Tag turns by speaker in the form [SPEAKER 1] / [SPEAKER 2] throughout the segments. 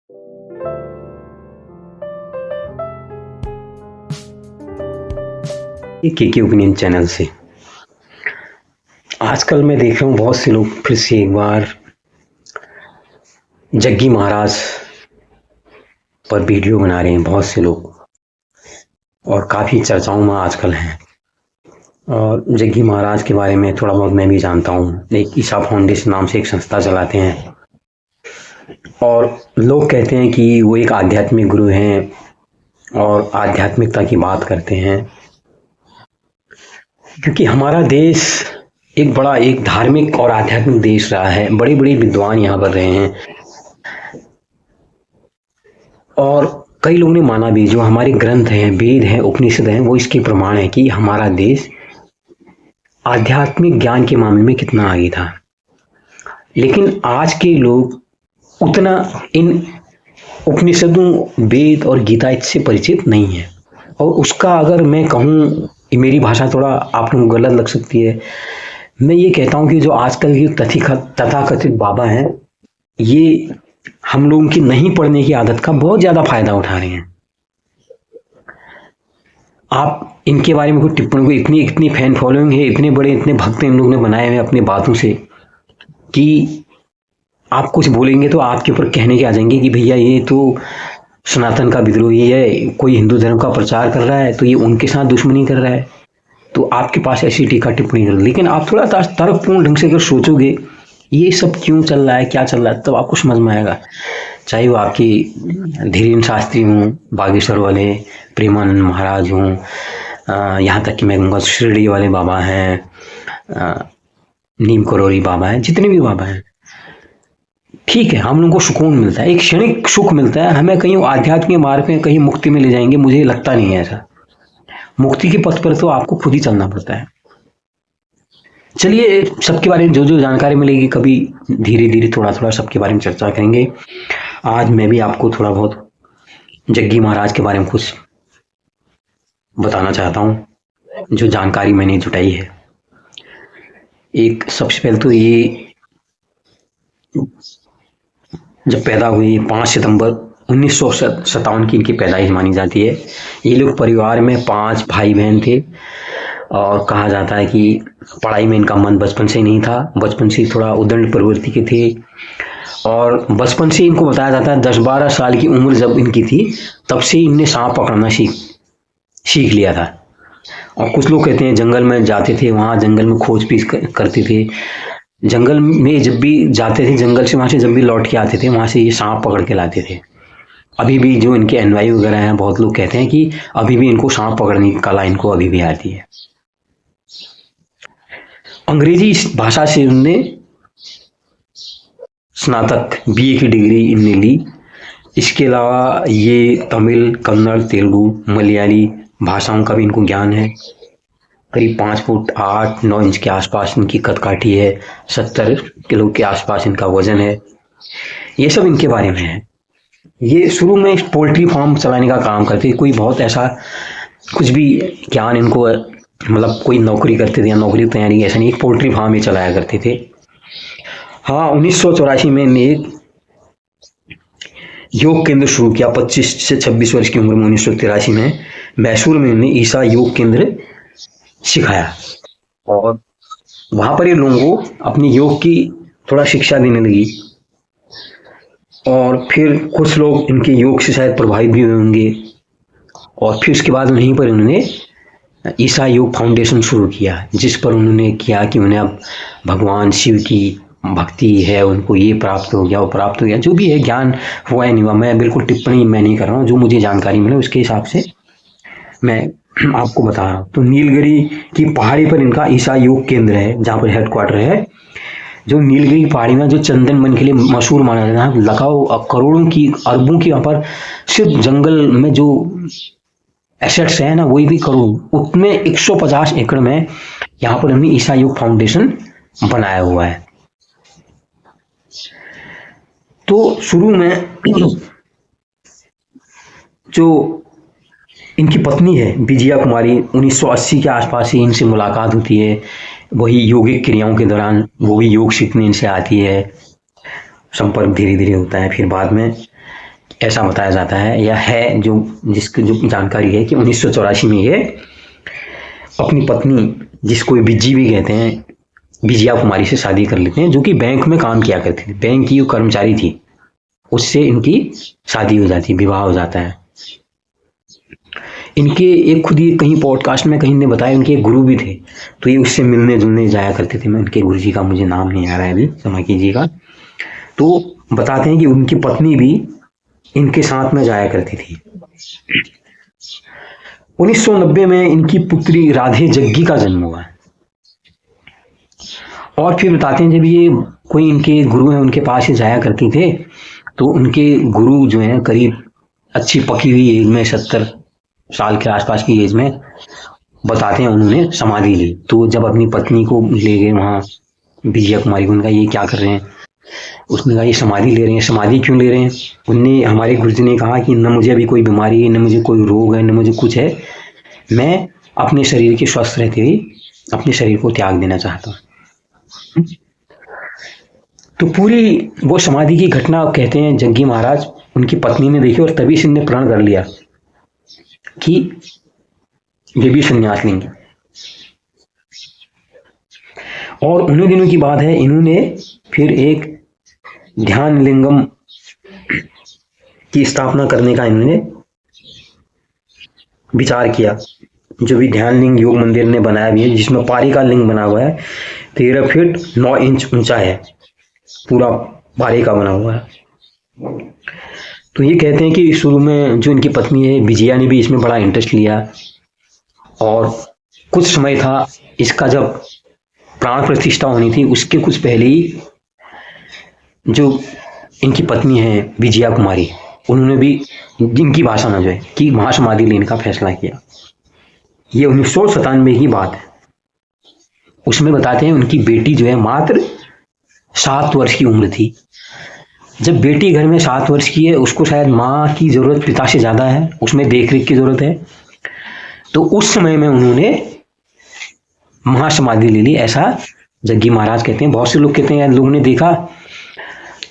[SPEAKER 1] के opinion channel से आजकल मैं देख रहा हूँ बहुत से लोग फिर से एक बार जग्गी महाराज पर वीडियो बना रहे हैं, बहुत से लोग, और काफ़ी चर्चाओं में आजकल हैं। और जग्गी महाराज के बारे में थोड़ा बहुत मैं भी जानता हूँ। एक ईसा फाउंडेशन नाम से एक संस्था चलाते हैं और लोग कहते हैं कि वो एक आध्यात्मिक गुरु हैं और आध्यात्मिकता की बात करते हैं, क्योंकि हमारा देश एक धार्मिक और आध्यात्मिक देश रहा है। बड़े बड़े विद्वान यहाँ पर रहे हैं और कई लोगों ने माना भी, जो हमारे ग्रंथ हैं, वेद हैं, उपनिषद हैं, वो इसके प्रमाण है कि हमारा देश आध्यात्मिक ज्ञान के मामले में कितना आगे था। लेकिन आज के लोग उतना इन उपनिषदों, वेद और गीता इससे परिचित नहीं है। और उसका अगर मैं कहूँ, मेरी भाषा थोड़ा आप लोगों को गलत लग सकती है, मैं ये कहता हूँ कि जो आजकल के तथाकथित बाबा हैं, ये हम लोगों की नहीं पढ़ने की आदत का बहुत ज़्यादा फायदा उठा रहे हैं। आप इनके बारे में कोई टिप्पणी, को इतनी फैन फॉलोइंग है, इतने भक्त इन लोगों ने बनाए हुए अपनी बातों से कि आप कुछ बोलेंगे तो आपके ऊपर कहने के आ जाएंगे कि भैया ये तो सनातन का विद्रोही है, कोई हिंदू धर्म का प्रचार कर रहा है तो ये उनके साथ दुश्मनी कर रहा है, तो आपके पास ऐसी टीका टिप्पणी कर। लेकिन आप थोड़ा तर्कपूर्ण ढंग से अगर सोचोगे ये सब क्यों चल रहा है, क्या चल रहा है, तब आपको समझ में आएगा। चाहे वो आपकी धीरेन्द्र शास्त्री हों, बागेश्वर वाले प्रेमानंद महाराज हों, यहाँ तक कि मैं कहूँगा शिरडी वाले बाबा हैं, नीम करोरी बाबा हैं, जितने भी बाबा हैं, ठीक है, हम लोगों को सुकून मिलता है, एक क्षणिक सुख मिलता है। हमें कहीं आध्यात्मिक मार्ग में, कहीं मुक्ति में ले जाएंगे, मुझे लगता नहीं है ऐसा। मुक्ति के पथ पर तो आपको खुद ही चलना पड़ता है। चलिए, सबके बारे में जो जो जानकारी मिलेगी, कभी धीरे धीरे थोड़ा थोड़ा सबके बारे में चर्चा करेंगे। आज मैं भी आपको थोड़ा बहुत जग्गी महाराज के बारे में कुछ बताना चाहता हूँ, जो जानकारी मैंने जुटाई है। एक सबसे पहले तो ये जब पैदा हुई 5 सितंबर 1957 की इनकी पैदाइश मानी जाती है। ये लोग परिवार में 5 भाई बहन थे और कहा जाता है कि पढ़ाई में इनका मन बचपन से नहीं था, बचपन से थोड़ा उदंड प्रवृत्ति के थे और बचपन से इनको बताया जाता है 10-12 साल की उम्र जब इनकी थी तब से इनने सांप पकड़ना सीख लिया था। और कुछ लोग कहते हैं जंगल में जाते थे, वहाँ जंगल में खोज-बीज करते थे, जंगल में जब भी जाते थे, जंगल से वहाँ से जब भी लौट के आते थे, वहाँ से ये सांप पकड़ के लाते थे। अभी भी जो इनके अनुयायी वगैरह हैं, बहुत लोग कहते हैं कि अभी भी इनको सांप पकड़ने की कला इनको अभी भी आती है। अंग्रेजी भाषा से इन्होंने स्नातक BA की डिग्री इनने ली। इसके अलावा ये तमिल, कन्नड़, तेलुगु, मलयाली भाषाओं का भी इनको ज्ञान है। करीब 5 फुट 8-9 इंच के आसपास इनकी कदकाठी है, 70 किलो के आसपास इनका वजन है। ये सब इनके बारे में है। ये शुरू में पोल्ट्री फार्म चलाने का काम करते, कोई बहुत ऐसा कुछ भी ज्ञान इनको, मतलब कोई नौकरी करते थे या नौकरी की तैयारी, ऐसा नहीं, एक पोल्ट्री फार्म ही चलाया करते थे। हाँ, 1984 में इन्हें एक योग केंद्र शुरू किया। 25 से 26 वर्ष की उम्र में 1983 में मैसूर में इन्हें ईसा योग केंद्र सिखाया और वहां पर ये लोगों को अपनी योग की थोड़ा शिक्षा देने लगी। और फिर कुछ लोग इनके योग से शायद प्रभावित भी हुए होंगे और फिर उसके बाद वहीं पर उन्होंने ईसा योग फाउंडेशन शुरू किया, जिस पर उन्होंने किया कि उन्हें अब भगवान शिव की भक्ति है, उनको ये प्राप्त हो गया, वो प्राप्त हो गया, जो भी है ज्ञान हुआ है नहीं हुआ, मैं बिल्कुल टिप्पणी मैं नहीं कर रहा हूँ, जो मुझे जानकारी मिले उसके हिसाब से मैं आपको बता रहा हूँ। तो नीलगिरी की पहाड़ी पर इनका ईसा योग केंद्र है, जहाँ पर हेडक्वार्टर है। जो नीलगिरी पहाड़ी में जो चंदन वन के लिए मशहूर माना जाता है, लाखों करोड़ों की अरबों की यहाँ पर सिर्फ जंगल में जो एसेट्स है ना, वही भी करोड़, उसमें 150 एकड़ में यहाँ पर हमने ईसा योग फाउंडेशन बनाया हुआ है। तो शुरू में जो इनकी पत्नी है विजया कुमारी, 1980 के आसपास ही इनसे मुलाकात होती है, वही योगिक क्रियाओं के दौरान वो भी योग सीखने इनसे आती है, संपर्क धीरे धीरे होता है। फिर बाद में ऐसा बताया जाता है या है जो जिसकी जो जानकारी है कि 1984 में ये अपनी पत्नी, जिसको बिज्जी भी कहते हैं, विजया कुमारी से शादी कर लेते हैं, जो कि बैंक में काम किया करती थी, बैंक की कर्मचारी थी। उससे इनकी शादी हो जाती है, विवाह हो जाता है। इनके एक खुद ही कहीं पॉडकास्ट में कहीं ने बताया इनके एक गुरु भी थे, तो ये उससे मिलने जुलने जाया करते थे। मैं उनके गुरु जी का मुझे नाम नहीं आ रहा है अभी, समाकी जी का। तो बताते हैं कि उनकी पत्नी भी इनके साथ में जाया करती थी। 1990 में इनकी पुत्री राधे जग्गी का जन्म हुआ। और फिर बताते हैं जब ये कोई इनके गुरु हैं उनके पास ही जाया करते थे, तो उनके गुरु जो हैं करीब अच्छी पकी हुई एज में 70 साल के आसपास की एज में, बताते हैं उन्होंने समाधि ली। तो जब अपनी पत्नी को ले गए वहाँ विजया कुमारी को, उनका ये क्या कर रहे हैं, उसने कहा ये समाधि ले रहे हैं। समाधि क्यों ले रहे हैं? उनने, हमारे गुरुजी ने कहा कि न मुझे अभी कोई बीमारी है, न मुझे कोई रोग है, न मुझे कुछ है, मैं अपने शरीर के स्वस्थ रहते हुए अपने शरीर को त्याग देना चाहता हूँ। तो पूरी वो समाधि की घटना कहते हैं जग्गी महाराज उनकी पत्नी ने देखी और तभी से इन्हें प्रण कर लिया कि ये भी संन्यास लेंगे। और उन्हीं दिनों की बात है, इन्होंने फिर एक ध्यान लिंगम की स्थापना करने का इन्होंने विचार किया, जो भी ध्यान लिंग योग मंदिर ने बनाया भी है, जिसमें पारी का लिंग बना हुआ है, 13 फीट 9 इंच ऊंचा है, पूरा पारी का बना हुआ है। तो ये कहते हैं कि शुरू में जो इनकी पत्नी है विजया ने भी इसमें बड़ा इंटरेस्ट लिया, और कुछ समय था इसका जब प्राण प्रतिष्ठा होनी थी, उसके कुछ पहले ही जो इनकी पत्नी है विजया कुमारी, उन्होंने भी इनकी भाषा में जो है कि महासमाधि लेने का फैसला किया। ये 1997 की बात है। उसमें बताते हैं उनकी बेटी जो है मात्र 7 वर्ष की उम्र थी। जब बेटी घर में 7 वर्ष की है, उसको शायद माँ की जरूरत पिता से ज्यादा है, उसमें देख रेख की जरूरत है। तो उस समय में उन्होंने महासमाधि ले ली, ऐसा जग्गी महाराज कहते हैं। बहुत से लोग कहते हैं लोगों ने देखा,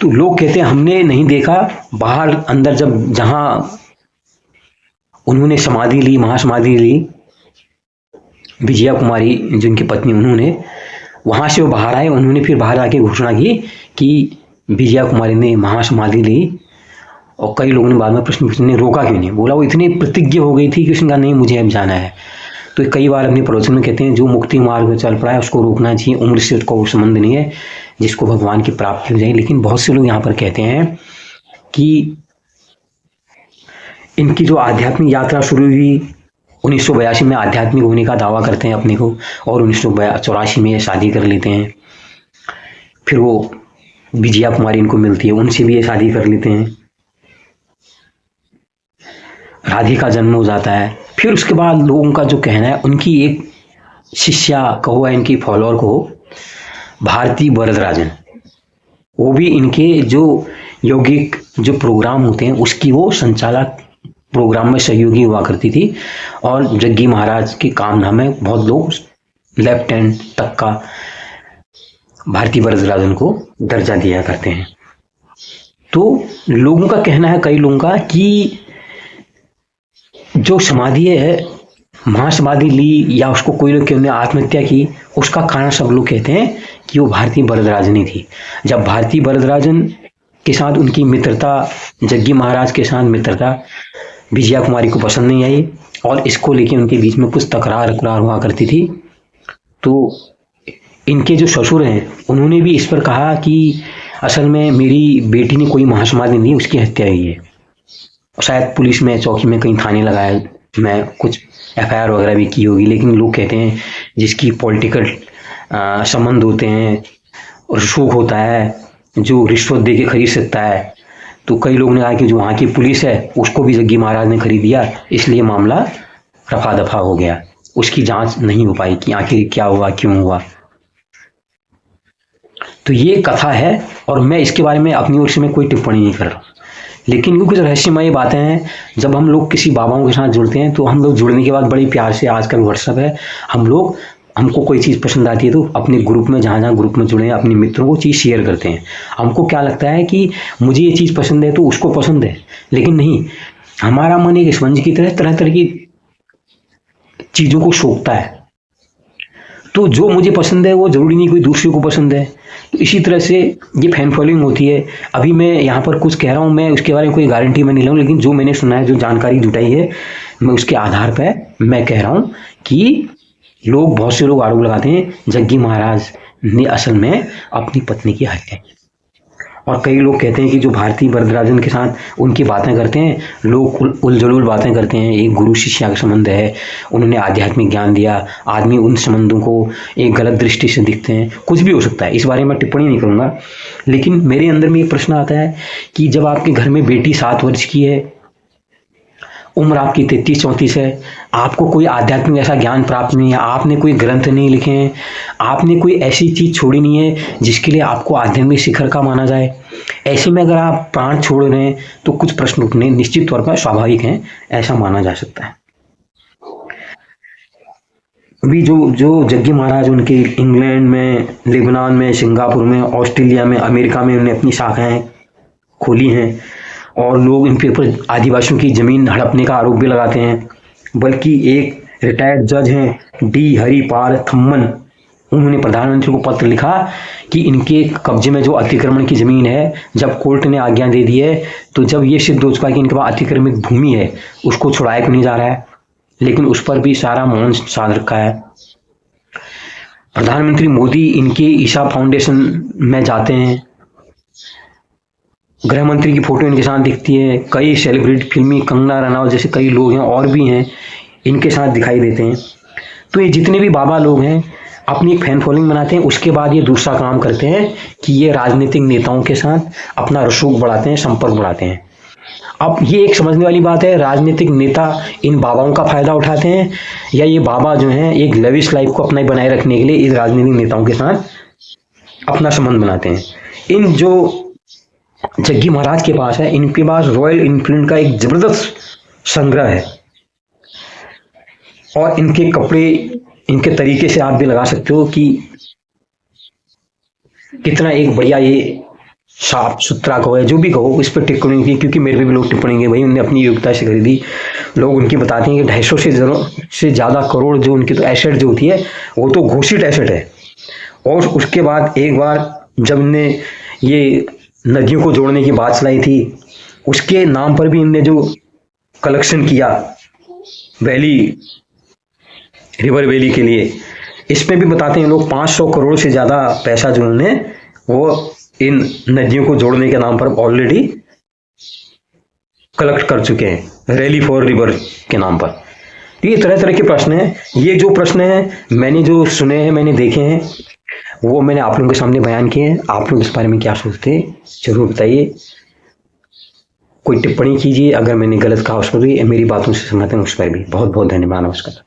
[SPEAKER 1] तो लोग कहते हैं हमने नहीं देखा, बाहर अंदर जब जहां उन्होंने समाधि ली, महासमाधि ली, विजया कुमारी जो इनकी पत्नी, उन्होंने वहां से वो बाहर आए, उन्होंने फिर बाहर आके घोषणा की कि विजया कुमारी ने महासमाधि ली। और कई लोगों ने बाद में प्रश्न पूछने, रोका क्यों नहीं? बोला वो इतनी प्रतिज्ञा हो गई थी कि उसने कहा नहीं मुझे अब जाना है। तो कई बार अपने प्रवचन में कहते हैं जो मुक्ति मार्ग में चल पड़ा है उसको रोकना चाहिए, उम्र से उसका कोई संबंध नहीं है, जिसको भगवान की प्राप्ति हो जाए। लेकिन बहुत से लोग यहाँ पर कहते हैं कि इनकी जो आध्यात्मिक यात्रा शुरू हुई 1982 में, आध्यात्मिक होने का दावा करते हैं अपने को, और 1984 में ये शादी कर लेते हैं। फिर वो विजया कुमारी इनको मिलती है, उनसे भी ये शादी कर लेते हैं। राधे का जन्म हो जाता है। फिर उसके बाद लोगों का जो कहना है, उनकी एक शिष्या कहो या इनकी फॉलोअर कहो, भारती वरदराजन, वो भी इनके जो यौगिक जो प्रोग्राम होते हैं उसकी वो संचालक, प्रोग्राम में सहयोगी हुआ करती थी। और जग्गी महाराज के काम नाम में बहुत लोग लेफ्टिनेंट तक का भारती वरदराजन को दर्जा दिया करते हैं। तो लोगों का कहना है, कई लोगों का, कि जो समाधि है, महासमाधि ली या उसको कोई लोग ने आत्महत्या की, उसका कारण सब लोग कहते हैं कि वो भारती वरदराजन थी। जब भारती वरदराजन के साथ उनकी मित्रता, जग्गी महाराज के साथ मित्रता विजया कुमारी को पसंद नहीं आई, और इसको लेके उनके बीच में कुछ तकरार हुआ करती थी। तो इनके जो ससुर हैं उन्होंने भी इस पर कहा कि असल में मेरी बेटी ने कोई महासमाधि नहीं, उसकी हत्या हुई है। शायद पुलिस में, चौकी में, कहीं थाने लगाया, मैं कुछ FIR वगैरह भी की होगी। लेकिन लोग कहते हैं जिसकी पॉलिटिकल संबंध होते हैं, रसूख होता है, जो रिश्वत दे के खरीद सकता है, तो कई लोगों ने कहा कि जो वहाँ की पुलिस है उसको भी जग्गी महाराज ने खरीद दिया, इसलिए मामला रफा दफा हो गया। उसकी जांच नहीं हो पाई कि आखिर क्या हुआ, क्यों हुआ। तो ये कथा है, और मैं इसके बारे में अपनी ओर से मैं कोई टिप्पणी नहीं कर रहा। लेकिन ये कुछ रहस्यमय बातें हैं। जब हम लोग किसी बाबाओं के साथ जुड़ते हैं तो हम लोग जुड़ने के बाद बड़ी प्यार से, आजकल WhatsApp है, हम लोग हमको कोई चीज़ पसंद आती है तो अपने ग्रुप में जहाँ जहाँ ग्रुप में जुड़े हैं अपने मित्रों को चीज़ शेयर करते हैं। हमको क्या लगता है कि मुझे ये चीज़ पसंद है तो उसको पसंद है, लेकिन नहीं, हमारा मन एक स्पंज की तरह तरह तरह की चीज़ों को सोखता है। तो जो मुझे पसंद है वो ज़रूरी नहीं कोई दूसरे को पसंद है। तो इसी तरह से ये फैन फॉलोइंग होती है। अभी मैं यहाँ पर कुछ कह रहा हूँ, मैं उसके बारे में कोई गारंटी मैं नहीं लूँ, लेकिन जो मैंने सुना है, जो जानकारी जुटाई है, मैं उसके आधार पर मैं कह रहा हूँ कि बहुत से लोग आरोप लगाते हैं जग्गी महाराज ने असल में अपनी पत्नी की हत्या की। और कई लोग कहते हैं कि जो भारती वरदराजन के साथ उनकी बातें करते हैं, लोग उलझुल बातें करते हैं, एक गुरु शिष्य का संबंध है, उन्होंने आध्यात्मिक ज्ञान दिया, आदमी उन संबंधों को एक गलत दृष्टि से दिखते हैं। कुछ भी हो सकता है, इस बारे में टिप्पणी नहीं करूँगा, लेकिन मेरे अंदर में एक प्रश्न आता है कि जब आपके घर में बेटी 7 वर्ष की है, उम्र आपकी 33-34 है, आपको कोई आध्यात्मिक ऐसा ज्ञान प्राप्त नहीं है, आपने कोई ग्रंथ नहीं लिखे हैं, आपने कोई ऐसी चीज़ छोड़ी नहीं है जिसके लिए आपको आध्यात्मिक शिखर का माना जाए, ऐसे में अगर आप प्राण छोड़ रहे हैं तो कुछ प्रश्न उठने निश्चित तौर पर स्वाभाविक हैं, ऐसा माना जा सकता है। अभी जो जग्गी महाराज उनके इंग्लैंड में, लेबनान में, सिंगापुर में, ऑस्ट्रेलिया में, अमेरिका में उन्होंने अपनी शाखाएं खोली हैं और लोग इनके ऊपर आदिवासियों की ज़मीन हड़पने का आरोप भी लगाते हैं। बल्कि एक रिटायर्ड जज हैं डी हरिपाल थम्मन, उन्होंने प्रधानमंत्री को पत्र लिखा कि इनके कब्जे में जो अतिक्रमण की ज़मीन है, जब कोर्ट ने आज्ञा दे दी है तो जब ये सिद्ध हो चुका है कि इनके पास अतिक्रमित भूमि है, उसको छुड़ाया क्यों नहीं जा रहा है, लेकिन उस पर भी सारा मौन साध रखा है। प्रधानमंत्री मोदी इनके ईशा फाउंडेशन में जाते हैं, गृह मंत्री की फोटो इनके साथ दिखती है, कई सेलिब्रिटी फिल्मी कंगना रनावत जैसे कई लोग हैं और भी हैं, इनके साथ दिखाई देते हैं। तो ये जितने भी बाबा लोग हैं अपनी एक फैन फॉलोइंग बनाते हैं, उसके बाद ये दूसरा काम करते हैं कि ये राजनीतिक नेताओं के साथ अपना रसूख बढ़ाते हैं, संपर्क बढ़ाते हैं। अब ये एक समझने वाली बात है, राजनीतिक नेता इन बाबाओं का फायदा उठाते हैं या ये बाबा जो हैं एक लविश लाइफ को अपना बनाए रखने के लिए इस राजनीतिक नेताओं के साथ अपना संबंध बनाते हैं। इन जो जग्गी महाराज के पास है, इनके पास रॉयल इनफील्ड का एक जबरदस्त संग्रह है और इनके कपड़े, इनके तरीके से आप भी लगा सकते हो कि कितना एक बढ़िया ये साफ सुथरा कहो या जो भी कहो, इस पर टिप्पणी की, क्योंकि मेरे पे भी लोग टिप्पणी की भाई उन्होंने अपनी योग्यता से खरीदी। लोग उनकी बताते हैं कि 250 से ज़्यादा करोड़ जो उनकी तो एसेट जो होती है वो तो घोषित एसेट है। और उसके बाद एक बार जब इनने ये नदियों को जोड़ने की बात चलाई थी, उसके नाम पर भी इनने जो कलेक्शन किया वैली, रिवर वैली के लिए, इसमें भी बताते हैं लोग 500 करोड़ से ज़्यादा पैसा जो उन्होंने वो इन नदियों को जोड़ने के नाम पर ऑलरेडी कलेक्ट कर चुके हैं, रैली फॉर रिवर के नाम पर। तो ये तरह तरह के प्रश्न हैं। ये जो प्रश्न हैं मैंने जो सुने हैं, मैंने देखे हैं, वो मैंने आप लोगों के सामने बयान किए हैं। आप लोग इस बारे में क्या सोचते हैं जरूर बताइए, कोई टिप्पणी कीजिए, अगर मैंने गलत कहा उस पर भी, मेरी बातों से सहमत हैं उस पर भी। बहुत बहुत धन्यवाद, नमस्कार।